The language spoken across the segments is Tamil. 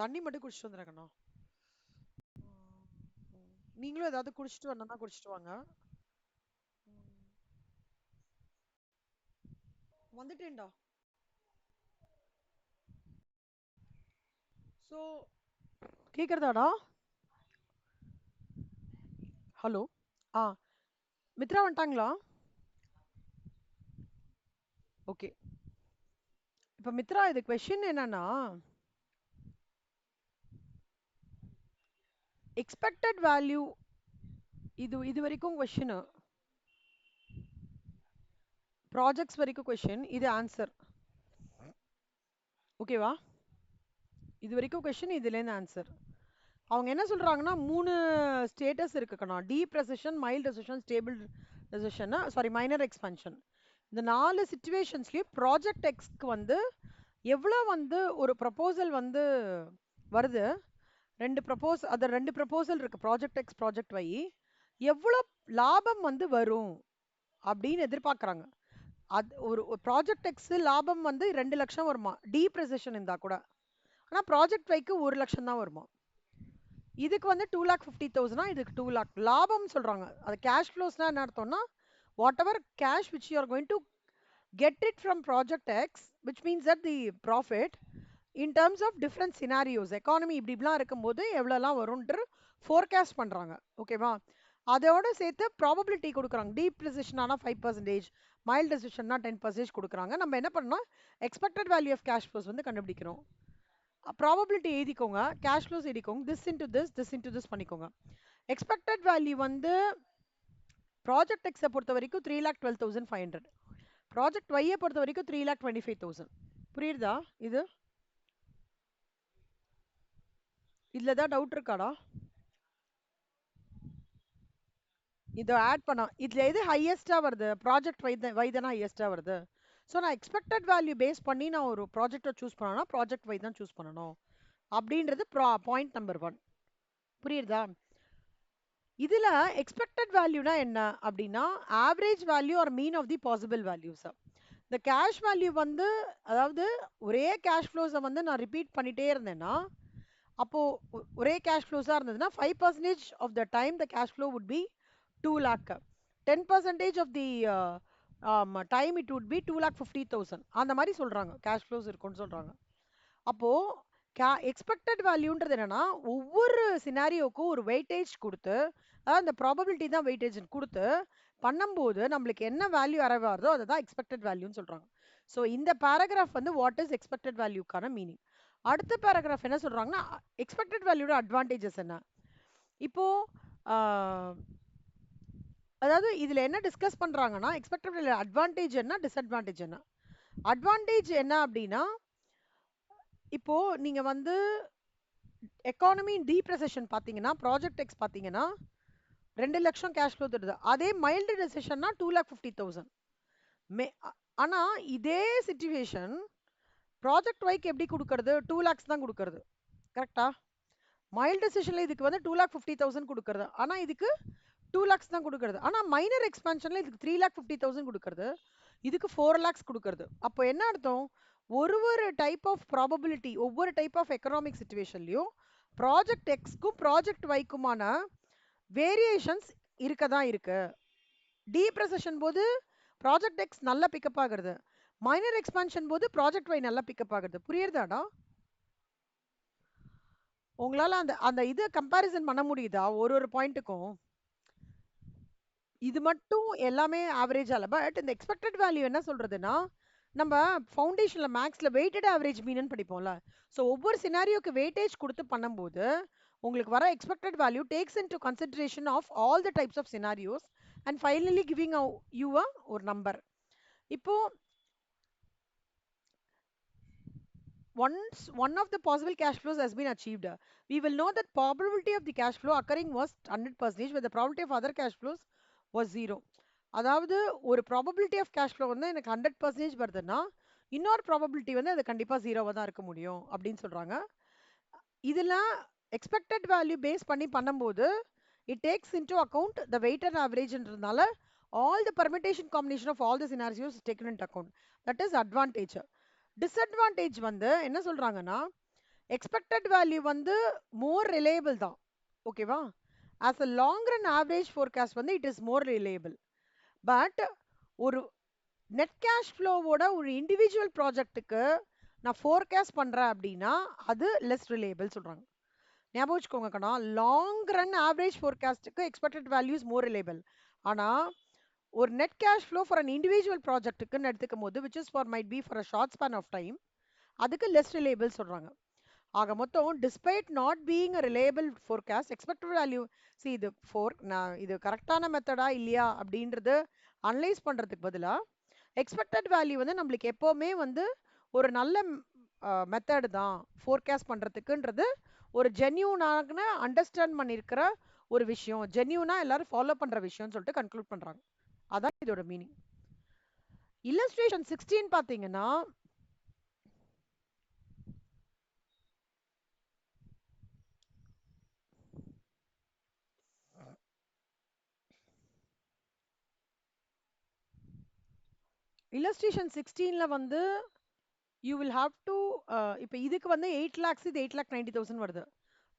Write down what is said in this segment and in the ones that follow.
தண்ணி மட்டும் குடிச்சிட்டு வந்துருக்கணும். நீங்களும் ஏதாவது குடிச்சிட்டு வரணும்னா குடிச்சிட்டு வாங்க. வந்துட்டேன்டா. ஸோ கேக்குறதாடா? ஹலோ. ஆ, மித்ரா வந்துட்டாங்களா? ஓகே. இப்போ மித்ரா, இது கொஸ்டின் என்னன்னா, எக்ஸ்பெக்டட் வேல்யூ, இது இது வரைக்கும் கொஸ்டின், ப்ராஜெக்ட்ஸ் வரைக்கும் கொஸ்டின், இது ஆன்சர். ஓகேவா? இது வரைக்கும் கொஸ்டின், இதுலேருந்து ஆன்சர். அவங்க என்ன சொல்றாங்கன்னா, 3 ஸ்டேட்டஸ் இருக்குக்கண்ணா. Deep recession, mild recession, stable recession, sorry minor expansion. இந்த 4 சிச்சுவேஷன்ஸ்லயும் ப்ராஜெக்ட் எக்ஸ்க்கு வந்து எவ்வளோ வந்து ஒரு ப்ரப்போசல் வந்து வருது, ரெண்டு ப்ரப்போசல் இருக்கு, ப்ராஜெக்ட் எக்ஸ் ப்ராஜெக்ட் ஒய், எவ்வளோ லாபம் வந்து வரும் அப்படின்னு எதிர்பார்க்குறாங்க. அது ஒரு ப்ராஜெக்ட் எக்ஸ் லாபம் வந்து 2 லட்சம் வருமா டீப் ரெசிஷன் இருந்தா கூட, ஆனால் ப்ராஜெக்ட் ஒய்க்கு 1 லட்சம் தான் வருமா. இதுக்கு வந்து 2,50,000, இதுக்கு 2 lakh லாபம் சொல்றாங்க. அது கேஷ் ஃப்ளோஸ்னா என்ன அர்த்தம்னா, what ever cash which you are going to get it from project X, which means that the profit in terms of different scenarios, economy இப்படி இப்படிலாம் இருக்கும்போது எவ்வளோலாம் வரும்ன்ற ஃபோர்காஸ்ட் பண்ணுறாங்க. ஓகேவா? அதோட சேர்த்து ப்ராபபிலிட்டி கொடுக்குறாங்க. டீப் ப்ரிசிஷன் ஆனால் 5%, மைல்ட் டெசிஷன்னா 10% கொடுக்குறாங்க. நம்ம என்ன பண்ணோம், expected value of cash flows வந்து கண்டுபிடிக்கிறோம். ப்ராபபிலிட்டி எழுதிக்கோங்க, கேஷ் ஃப்ளோஸ் எழுதிக்கோங்க, திஸ் இன்டு திஸ் பண்ணிக்கோங்க. எக்ஸ்பெக்டட் வேல்யூ வந்து ப்ராஜெக்ட் எக்ஸை பொறுத்த வரைக்கும் 3,12,500, ப்ராஜெக்ட் ஒய்யை பொறுத்த வரைக்கும் 3,25,000. புரியுதா? இது இதுல ஏதாவது டவுட் இருக்காடா? இதை ஆட் பண்ணா இதுல எது ஹையஸ்டா வருது? ப்ராஜெக்ட் வை தானே ஹையஸ்டா வருது. ஸோ நான் எக்ஸ்பெக்டட் வேல்யூ பேஸ் பண்ணி நான் ஒரு ப்ராஜெக்டை சூஸ் பண்ணனா ப்ராஜெக்ட் வை தான் சூஸ் பண்ணணும் அப்படின்றது பாயிண்ட் நம்பர் 1. புரியுதா? இதுல எக்ஸ்பெக்டட் வேல்யூனா என்ன அப்படின்னா, average value or mean of the possible values. இந்த கேஷ் வேல்யூ வந்து, அதாவது ஒரே கேஷ் ஃப்ளோஸை வந்து நான் ரிப்பீட் பண்ணிட்டே இருந்தேன்னா, அப்போ ஒரே கேஷ் ஃப்ளோஸாக இருந்ததுன்னா 5% of the time the cash flow would be 2 lakh, 10% of the time it would be 2,50,000. அந்த மாதிரி சொல்றாங்க கேஷ் ஃப்ளோஸ் இருக்கும்னு சொல்றாங்க. அப்போ எக்ஸ்பெக்டட் வேல்யூன்றது என்னன்னா, ஒவ்வொரு சினாரியோக்கும் ஒரு வெயிட்டேஜ் கொடுத்து, அதாவது அந்த ப்ராபபிலிட்டி தான் வெயிட்டேஜ் கொடுத்து பண்ணும்போது நம்மளுக்கு என்ன வேல்யூ அரைவ் ஆகுதோ அதை தான் எக்ஸ்பெக்டட் வேல்யூன்னு சொல்றாங்க. ஸோ இந்த பேராகிராஃப் வந்து வாட் இஸ் எக்ஸ்பெக்டட் வேல்யூக்கான மீனிங். அடுத்த பேராகிராஃப் என்ன சொல்றாங்கன்னா, எக்ஸ்பெக்டட் வேல்யூட அட்வான்டேஜஸ் என்ன. இப்போ அதாவது இதுல என்ன டிஸ்கஸ் பண்றாங்கன்னா, எக்ஸ்பெக்டட் வேல்யூ அட்வான்டேஜ் என்ன, டிஸ்அட்வான்டேஜ் என்ன. அட்வான்டேஜ் என்ன அப்படின்னா, இப்போ நீங்க வந்து எக்கானமி டீப் ரெசெஷன் பார்த்தீங்கன்னா, ப்ராஜெக்ட் எக்ஸ் பார்த்தீங்கன்னா 2 லட்சம் கேஷ் ஃப்ளோ தருது. அதே மைல்டு ரெசெஷன்னா 2,50,000. மே ஆனா இதே சிச்சுவேஷன் ப்ராஜெக்ட் ஒய்க்கு எப்படி கொடுக்கறது, 2 lakhs தான் கொடுக்கறது. கரெக்டா? மைல்டு ரெசெஷன்ல இதுக்கு வந்து 2,50,000 கொடுக்கறது, ஆனா இதுக்கு 2 lakhs தான் கொடுக்கறது. ஆனா மைனர் எக்ஸ்பான்ஷன்ல இதுக்கு 3,50,000 கொடுக்கறது, இதுக்கு 4 lakhs கொடுக்கறது. அப்போ என்ன அர்த்தம், ஒரு டைப் ஆஃப் ப்ராபபிலிட்டி, ஒவ்வொரு டைப் ஆஃப் எக்கனாமிக் சிச்சுவேஷன்லயும் ப்ராஜெக்ட் எக்ஸ்க்கும் ப்ராஜெக்ட் ஒய்க்குமான வேரியேஷன்ஸ் இருக்க தான் இருக்கு. டீப் ரெசெஷன் போது ப்ராஜெக்ட் எக்ஸ் நல்லா பிக்கப் ஆகுறது, மைனர் எக்ஸ்பான்ஷன் போது ப்ராஜெக்ட் ஒய் நல்லா பிக்கப் ஆகுறது. புரியுறதாடா? உங்களால அந்த அந்த இது கம்பேரிசன் பண்ண முடியுதா ஒரு பாயிண்ட்டுக்கும்? இது மட்டும் எல்லாமே ஆவரேஜ் அல்ல. பட் இந்த எக்ஸ்பெக்டட் வேல்யூ என்ன சொல்றதுன்னா, நம்ம ஃபவுண்டேஷன்ல மேக்ஸ்ல வெயிட்டட் ஆவரேஜ் மீன் படிப்போம்ல. ஸோ ஒவ்வொரு சினாரியோக்கு வெயிட்டேஜ் கொடுத்து பண்ணும்போது உங்களுக்கு வர expected value takes into consideration of all the types of scenarios and finally giving you ஒரு நம்பர். இப்போ once one of the possible cash flows has been achieved, we will know that probability of the cash flow occurring was 100%, but the probability of other cash flows was 0. அதாவது ஒரு ப்ராபபிலிட்டி ஆஃப் கேஷ் ஃப்ளோ வந்து எனக்கு 100% வருதுன்னா, இன்னொரு ப்ராபபிலிட்டி வந்து அது கண்டிப்பாக 0வாக தான் இருக்க முடியும் அப்படின்னு சொல்கிறாங்க. இதெல்லாம் எக்ஸ்பெக்டட் வேல்யூ பேஸ் பண்ணி பண்ணும்போது it takes into account the weighted ஆவரேஜ்ன்றதுனால all the permutation combination of all the scenarios taken into account. That is advantage. Disadvantage வந்து என்ன சொல்றாங்கன்னா, எக்ஸ்பெக்டட் வேல்யூ வந்து மோர் ரிலையபிள் தான். ஓகேவா? As a long run average forecast வந்து it is more reliable. But ஒரு நெட் கேஷ் ஃப்ளோவோட ஒரு இண்டிவிஜுவல் ப்ராஜெக்ட்டுக்கு நான் ஃபோர்காஸ்ட் பண்றேன் அப்படின்னா அது லெஸ் ரிலையபிள் சொல்றாங்க. ஞாபகம் வச்சுக்கோங்க கண்ணா, லாங் ரன் ஆவரேஜ் ஃபோர்காஸ்ட்டுக்கு எக்ஸ்பெக்டட் வேல்யூஸ் மோர் ரிலையபிள். ஆனா ஒரு net cash flow for an individual ப்ராஜெக்ட்டுக்குன்னு எடுத்துக்கும் போது which is for might be for a short span of time, அதுக்கு லெஸ் ரிலையபிள் சொல்றாங்க. ஆக மொத்தம் despite not being a reliable forecast expected value சி இது நான் இது கரெக்டான மெத்தடா இல்லையா அப்படின்றது அனலைஸ் பண்றதுக்கு பதிலா எக்ஸ்பெக்டட் வேல்யூ வந்து நம்மளுக்கு எப்போவுமே வந்து ஒரு நல்ல மெத்தட் தான் ஃபோர்காஸ்ட் பண்றதுக்குன்றது ஒரு ஜென்யூனாக அண்டர்ஸ்டாண்ட் பண்ணியிருக்கிற ஒரு விஷயம், ஜென்யூனா எல்லாரும் ஃபாலோ பண்ற விஷயம்னு சொல்லிட்டு கன்க்ளூட் பண்றாங்க. அதான் இதோட மீனிங். இல்லஸ்ட்ரேஷன் 16 பாத்தீங்கன்னா illustration 16ல வந்து யூ வில் ஹாவ் டு இப்போ இதுக்கு வந்து 8 lakhs இது 8,90,000 வருது.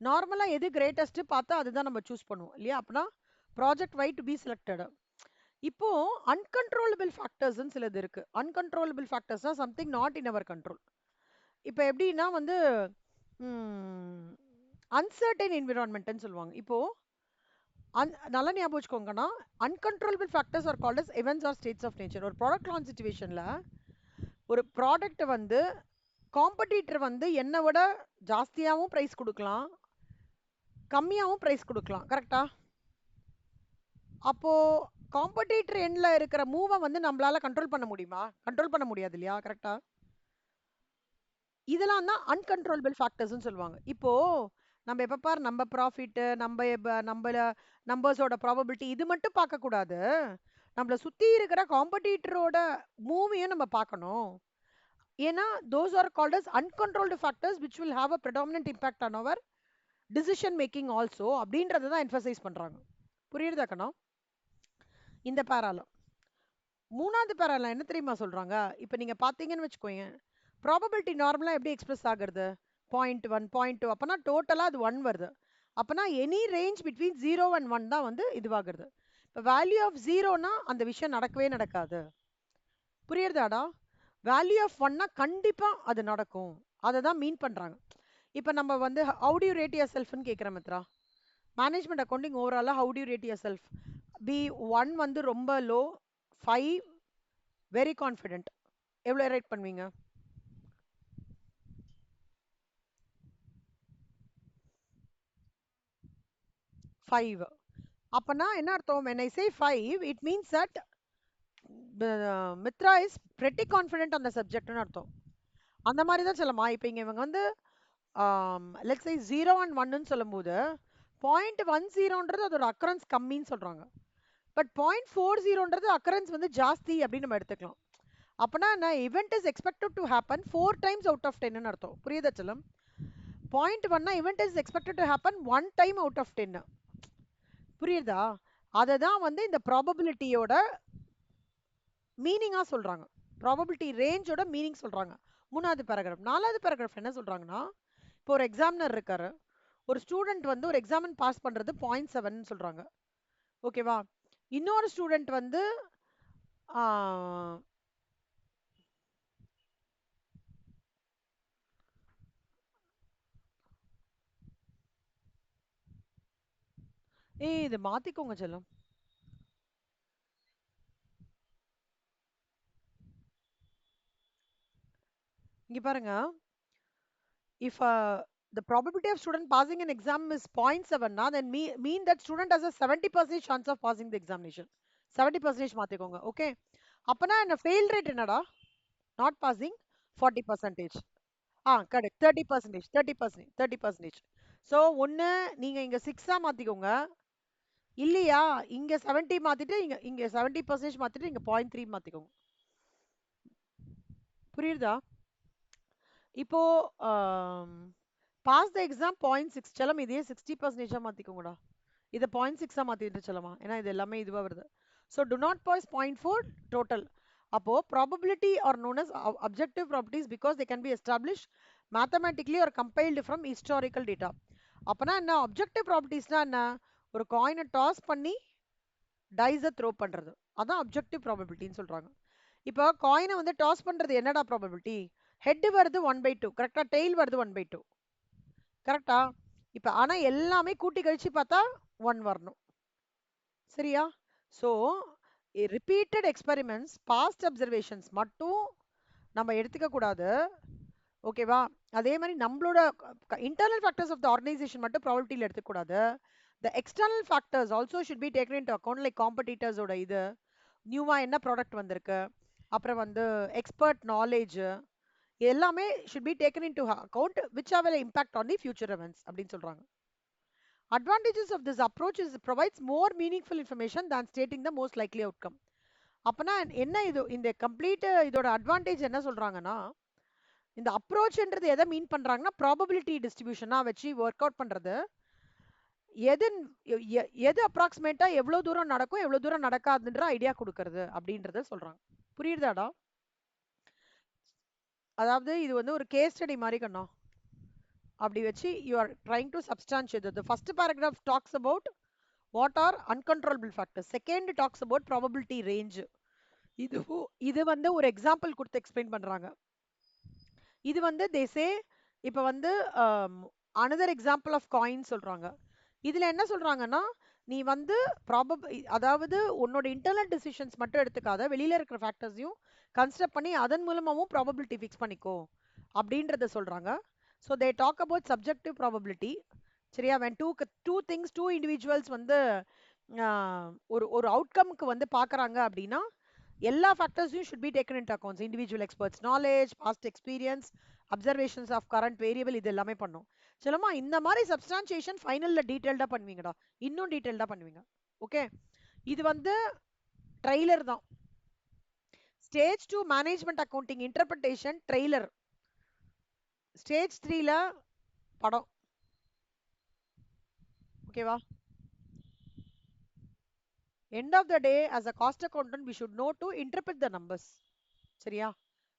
நார்மலா எது கிரேட்டஸ்ட் பார்த்தா அதுதான் நம்ம சூஸ் பண்ணுவோம் இல்லையா? அப்படின்னா project Y to be selected. இப்போ அன்கன்ட்ரோலபிள் ஃபேக்டர்ஸ்னு சிலது இருக்கு. அன்கன்ட்ரோலபிள் ஃபேக்டர்ஸ்னா something not in our control. இப்போ எப்படின்னா வந்து அன்சர்டைன் என்விரான்மெண்ட்னு சொல்லுவாங்க. இப்போ நல்லா ஞாபகம் வச்சுக்கோங்கன்னா, uncontrollable factors are called as events or states of nature. ஒரு ப்ராடக்ட் லான்ச் சிச்சுவேஷன்ல ஒரு ப்ராடக்ட் வந்து காம்படிட்டர் வந்து என்னை விட ஜாஸ்தியாகவும் ப்ரைஸ் கொடுக்கலாம், கம்மியாகவும் ப்ரைஸ் கொடுக்கலாம். கரெக்டா? அப்போ காம்படிட்டர் எண்ட்ல இருக்கிற மூவை வந்து நம்மளால கண்ட்ரோல் பண்ண முடியுமா? கண்ட்ரோல் பண்ண முடியாது இல்லையா? கரெக்டா? இதெல்லாம் தான் அன்கன்ட்ரோலபிள் ஃபேக்டர்ஸ்னு சொல்லுவாங்க. இப்போ நம்ம எப்ப பாரு நம்ம ப்ராஃபிட், நம்ம நம்பர்ஸோட ப்ராபபிலிட்டி இது மட்டும் பார்க்க கூடாது. நம்மள சுத்தி இருக்கிற காம்படிட்டரோட மூவையும் நம்ம பார்க்கணும். ஏன்னா those are called as uncontrolled factors which will have a predominant impact on our decision making also அப்படின்றத தான் என்ஃபசைஸ் பண்றாங்க. புரியுதா கண்ணா? இந்த பேரால மூணாவது பேரால என்ன தெரியுமா சொல்றாங்க? இப்போ நீங்க பாத்தீங்கன்னு வச்சுக்கோங்க, ப்ராபபிலிட்டி நார்மலா எப்படி எக்ஸ்பிரஸ் ஆகுறது? 0.1 0.2 அப்பனா டோட்டலா அது 1 வருது. அப்பனா எனி ரேஞ்ச் பிட்வீன் 0 அண்ட் 1 தான் வந்து இதுவாகிறது. இப்போ வேல்யூ ஆஃப் 0னா அந்த விஷயம் நடக்கவே நடக்காது. புரியுறதாடா? வேல்யூ ஆஃப் 1னா கண்டிப்பா அது நடக்கும். அதை தான் மீன் பண்றாங்க. இப்போ நம்ம வந்து how do you rate your செல்ஃப்னு கேட்குறேன் மித்ரா. மேனேஜ்மெண்ட் அக்கௌண்டிங் ஓவராலாக how do you rate yourself? Be 1 வந்து ரொம்ப லோ, 5 வெரி கான்ஃபிடென்ட். எவ்வளோ ரேட் பண்ணுவீங்க? 5. அப்பனா என்ன அர்த்தம்? when I say 5 it means that Mitra is pretty confident on the subjectனு அர்த்தம். அந்த மாதிரி தான் சொல்லமா? இப்போ இவங்க வந்து லெட்ஸ் சே 0 அண்ட் 1ன்னு சொல்லும்போது 0.10ன்றது அதோட அக்கரன்ஸ் கம்மின்னு சொல்றாங்க. பட் 0.40ன்றது அக்கரன்ஸ் வந்து ஜாஸ்தி அப்படின்னு நம்ம எடுத்துக்கலாம். அப்பனா நான் event is expected to happen 4 times out of 10ன்னு அர்த்தம். புரியுதா செல்லம்? 0.1னா event is expected to happen 1 time out of 10. புரியுதா? அதை தான் வந்து இந்த ப்ராபபிலிட்டியோட மீனிங்கா சொல்றாங்க. ப்ராபபிலிட்டி ரேஞ்சோட மீனிங் சொல்றாங்க. மூணாவது பேராகிராஃப். நாலாவது பேராகிராஃப் என்ன சொல்றாங்கன்னா, இப்போ ஒரு எக்ஸாமினர் இருக்காரு, ஒரு ஸ்டூடெண்ட் வந்து ஒரு எக்ஸாமின் பாஸ் பண்றது 0.7 சொல்றாங்க. ஓகேவா? இன்னொரு ஸ்டூடெண்ட் வந்து இது மாத்திக்கோங்க செல்லம். இங்க பாருங்க, if the probability of student passing an exam is 0.7 na, then mean that student has a 70% chance of passing the examination. 70% மாத்திக்கோங்க. Okay? அப்பனா என்ன ஃபெயில் ரேட் என்னடா? Not passing 40%. கரெக்ட். 30%, 30%, 30%. ஸோ ஒன்று நீங்க இங்க 6ஆ மாத்திக்கோங்க. இல்லையா இங்க 70 மாத்திட்டு இங்க இங்க 70% மாத்திட்டு இங்க 0.3 மாத்திக்கோங்க. புரியுதா? இப்போ பாஸ் த எக்ஸாம் 0.6 செல்லம், இதே 60%-ஆ மாத்திக்கோங்கடா. இதை 0.6ஆ மாத்திட்டு செல்லமா, ஏன்னா இது எல்லாமே இதுவா வருது. So do not pass 0.4 total. அப்போ probability are known as objective properties because they can be established mathematically or compiled from historical data. அப்பனா என்ன objective propertiesனா என்ன? ஒரு காயினை டாஸ் பண்ணி டைஸை த்ரோ பண்றது, அதான் objective probabilityன்னு சொல்றாங்க. இப்போ காயினை வந்து டாஸ் பண்றது என்னடா ப்ராபபிலிட்டி? ஹெட் வருது 1/2, கரெக்டா? டெய்ல் வருது 1/2, கரெக்டா? இப்போ ஆனா எல்லாமே கூட்டி கழிச்சு பார்த்தா 1 வரணும், சரியா? So repeated experiments past observations மட்டும் நம்ம எடுத்துக்க கூடாது, ஓகேவா? அதே மாதிரி நம்மளோட internal factors of the organization மட்டும் ப்ராபபிலிட்டியில் எடுத்துக்கூடாது. The external factors also should be taken into account, like காம்படிட்டர்ஸோட இது, நியூவா என்ன ப்ராடக்ட் வந்திருக்கு, அப்புறம் வந்து எக்ஸ்பர்ட் நாலேஜ், எல்லாமே should be taken into account which are impact on the future events அப்படின்னு சொல்றாங்க. Advantages of this approach is it provides more meaningful information than stating the most likely outcome. அப்பனா என்ன இது, இந்த கம்ப்ளீட் இதோட அட்வான்டேஜ் என்ன சொல்றாங்கன்னா, இந்த அப்ரோச்ன்றது எதை மீன் பண்றாங்கன்னா ப்ராபபிலிட்டி டிஸ்ட்ரிபியூஷனா வச்சு ஒர்க் அவுட் பண்றது, எது எது அப்ராக்சிமேட்டா எவ்வளவு தூரம் நடக்கும் எவ்வளவு தூரம் நடக்காதுன்ற ஐடியா கொடுக்கறது அப்படின்றத சொல்றாங்க. புரியுதாடா? அதாவது இது வந்து ஒரு கேஸ் ஸ்டடி மாதிரி கண்ணா. அப்படி வச்சு you are trying to substantiate. The first paragraph talks about what are uncontrollable factors, second talks about probability range. இது வந்து ஒரு எக்ஸாம்பிள் கொடுத்து எக்ஸ்பிளைன் பண்றாங்க. இது வந்து தேசே இப்போ வந்து அனதர் எக்ஸாம்பிள் ஆஃப் காயின் சொல்றாங்க. இதுல என்ன சொல்றாங்கன்னா, நீ வந்து அதாவது உன்னோட இன்டர்னல் டிசிஷன்ஸ் மட்டும் எடுத்துக்காத, வெளியில இருக்கிற ஃபேக்டர்ஸையும் கன்சிடர் பண்ணி அதன் மூலமாவும் ப்ராபபிலிட்டி ஃபிக்ஸ் பண்ணிக்கோ அப்படின்றத சொல்றாங்க. So they talk about subjective probability, சரியா? when two things, two individuals வந்து ஒரு ஒரு அவுட்கம்க்கு வந்து பார்க்குறாங்க அப்படின்னா, எல்லா ஃபேக்டர்ஸையும் should be taken into accounts. Individual experts knowledge, past experience, observations of current variable, இது எல்லாமே பண்ணும். சொல்லமா இந்த மாதிரி சப்ஸ்டான்சியேஷன் ஃபைனல்ல டீடைல்டா பண்ணுவீங்கடா, இன்னும் டீடைல்டா பண்ணுவீங்க. ஓகே, இது வந்து ட்ரெய்லர் தான். Stage 2 management accounting interpretation trailer. Stage 3ல படம். ஓகேவா? End of the day as a cost accountant we should know to interpret the numbers. சரியா?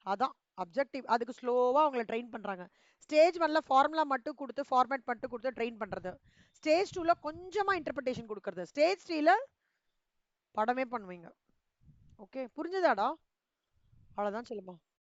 அதான் அப்ஜெக்டிவ். அதுக்கு ஸ்லோவா அவங்கள ட்ரெயின் பண்றாங்க. ஸ்டேஜ் 1ல ஃபார்முலா மட்டும் கொடுத்து ஃபார்மேட் மட்டும் கொடுத்து ட்ரெயின் பண்றது. ஸ்டேஜ் 2ல கொஞ்சமா இன்டர்பிரேஷன் கொடுக்கறது. ஸ்டேஜ் 3ல படமே பண்ணுவீங்க. ஓகே, புரிஞ்சுதாடா? அவ்வளவுதான் சொல்லுமா.